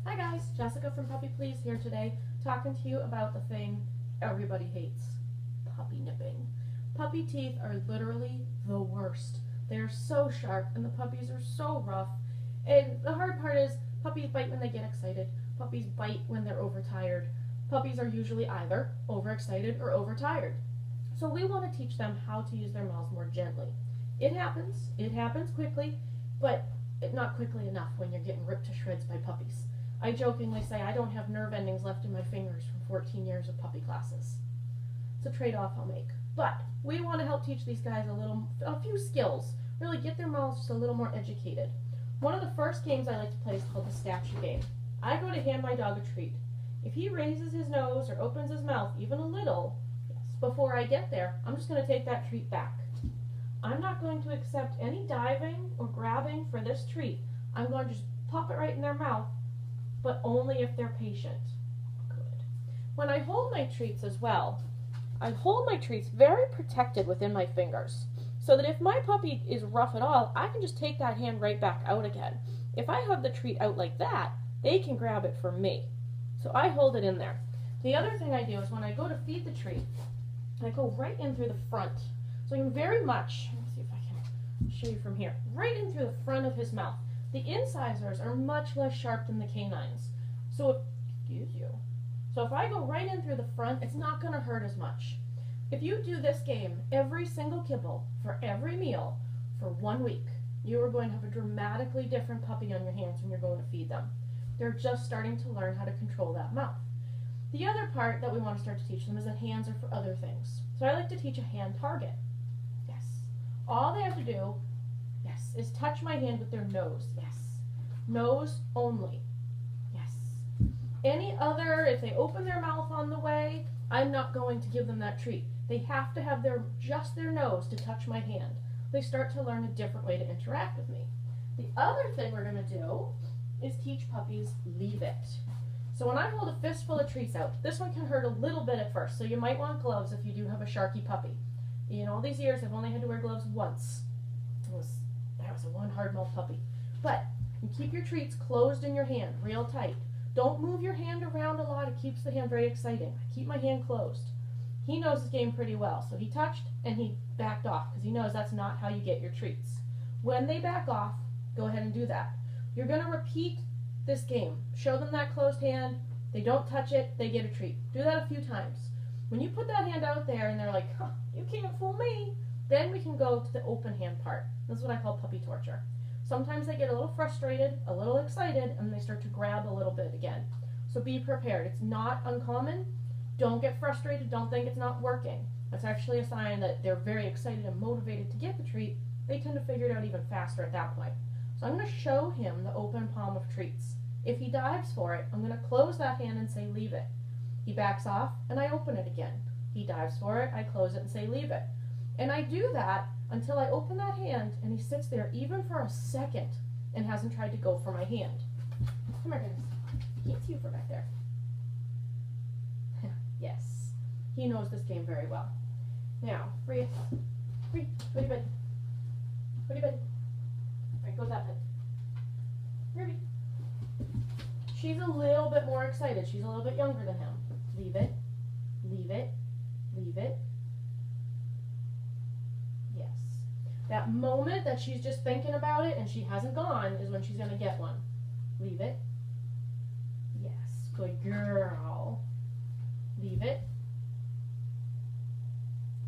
Hi guys, Jessica from Puppy Please here today, talking to you about the thing everybody hates, puppy nipping. Puppy teeth are literally the worst. They're so sharp and the puppies are so rough. And the hard part is puppies bite when they get excited. Puppies bite when they're overtired. Puppies are usually either overexcited or overtired. So we want to teach them how to use their mouths more gently. It happens quickly, but not quickly enough when you're getting ripped to shreds by puppies. I jokingly say I don't have nerve endings left in my fingers from 14 years of puppy classes. It's a trade-off I'll make. But we want to help teach these guys a few skills, really get their mouths just a little more educated. One of the first games I like to play is called the statue game. I go to hand my dog a treat. If he raises his nose or opens his mouth even a little, before I get there, I'm just going to take that treat back. I'm not going to accept any diving or grabbing for this treat. I'm going to just pop it right in their mouth, but only if they're patient. Good. When I hold my treats as well, I hold my treats very protected within my fingers, so that if my puppy is rough at all, I can just take that hand right back out again. If I have the treat out like that, they can grab it from me. So I hold it in there. The other thing I do is when I go to feed the treat, I go right in through the front. So I'm very much, let me see if I can show you from here, right in through the front of his mouth. The incisors are much less sharp than the canines. So if I go right in through the front, it's not going to hurt as much. If you do this game every single kibble for every meal for 1 week, you are going to have a dramatically different puppy on your hands when you're going to feed them. They're just starting to learn how to control that mouth. The other part that we want to start to teach them is that hands are for other things. So I like to teach a hand target. Yes. All they have to do, yes, is touch my hand with their nose. Yes. Nose only. Yes. Any other, if they open their mouth on the way, I'm not going to give them that treat. They have to have just their nose to touch my hand. They start to learn a different way to interact with me. The other thing we're going to do is teach puppies leave it. So when I hold a fistful of treats out, this one can hurt a little bit at first, so you might want gloves if you do have a Sharky puppy. In all these years, I've only had to wear gloves once. That was a one hard-mouthed puppy. But you keep your treats closed in your hand, real tight. Don't move your hand around a lot. It keeps the hand very exciting. I keep my hand closed. He knows this game pretty well, so he touched and he backed off because he knows that's not how you get your treats. When they back off, go ahead and do that. You're going to repeat this game. Show them that closed hand. They don't touch it. They get a treat. Do that a few times. When you put that hand out there and they're like, huh, you can't fool me, then we can go to the open hand part. This is what I call puppy torture. Sometimes they get a little frustrated, a little excited, and they start to grab a little bit again. So be prepared. It's not uncommon. Don't get frustrated. Don't think it's not working. That's actually a sign that they're very excited and motivated to get the treat. They tend to figure it out even faster at that point. So I'm going to show him the open palm of treats. If he dives for it, I'm going to close that hand and say leave it. He backs off and I open it again. He dives for it, I close it and say leave it. And I do that until I open that hand and he sits there even for a second and hasn't tried to go for my hand. Come here, guys. Can't see you from back there. Yes. He knows this game very well. Now, free, go to bed. Go to bed. Alright, go to that bed. Ruby. She's a little bit more excited. She's a little bit younger than him. Leave it. Leave it. Leave it. Yes. That moment that she's just thinking about it and she hasn't gone is when she's going to get one. Leave it. Yes. Good girl. Leave it.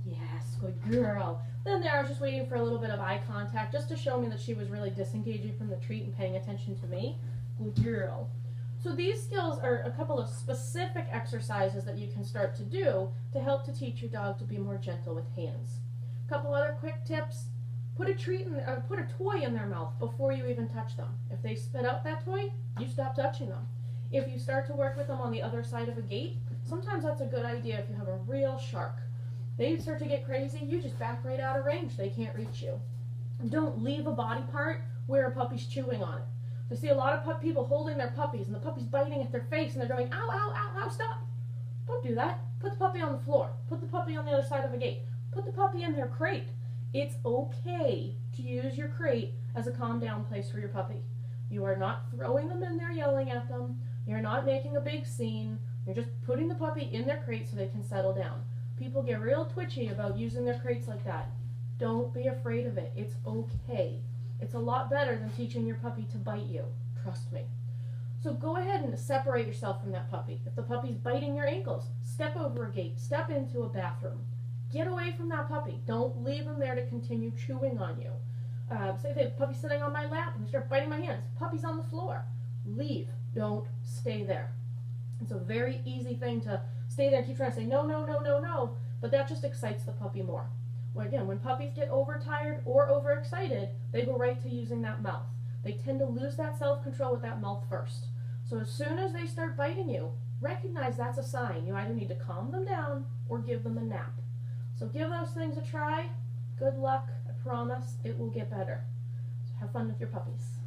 Yes. Good girl. Then there I was just waiting for a little bit of eye contact just to show me that she was really disengaging from the treat and paying attention to me. Good girl. So these skills are a couple of specific exercises that you can start to do to help to teach your dog to be more gentle with hands. A couple other quick tips. Put a toy in their mouth before you even touch them. If they spit out that toy, you stop touching them. If you start to work with them on the other side of a gate, sometimes that's a good idea if you have a real shark. They start to get crazy, you just back right out of range. They can't reach you. Don't leave a body part where a puppy's chewing on it. I see a lot of people holding their puppies and the puppy's biting at their face and they're going, ow, ow, ow, ow, stop. Don't do that. Put the puppy on the floor. Put the puppy on the other side of a gate. Put the puppy in their crate. It's okay to use your crate as a calm down place for your puppy. You are not throwing them in there yelling at them. You're not making a big scene. You're just putting the puppy in their crate so they can settle down. People get real twitchy about using their crates like that. Don't be afraid of it. It's okay. It's a lot better than teaching your puppy to bite you. Trust me. So go ahead and separate yourself from that puppy. If the puppy's biting your ankles, step over a gate, step into a bathroom. Get away from that puppy. Don't leave them there to continue chewing on you. Say the puppy's sitting on my lap and they start biting my hands. Puppy's on the floor. Leave. Don't stay there. It's a very easy thing to stay there and keep trying to say no, no, no, no, no, but that just excites the puppy more. Well, again, when puppies get overtired or overexcited, they go right to using that mouth. They tend to lose that self-control with that mouth first. So as soon as they start biting you, recognize that's a sign. You either need to calm them down or give them a nap. So give those things a try. Good luck. I promise it will get better. So have fun with your puppies.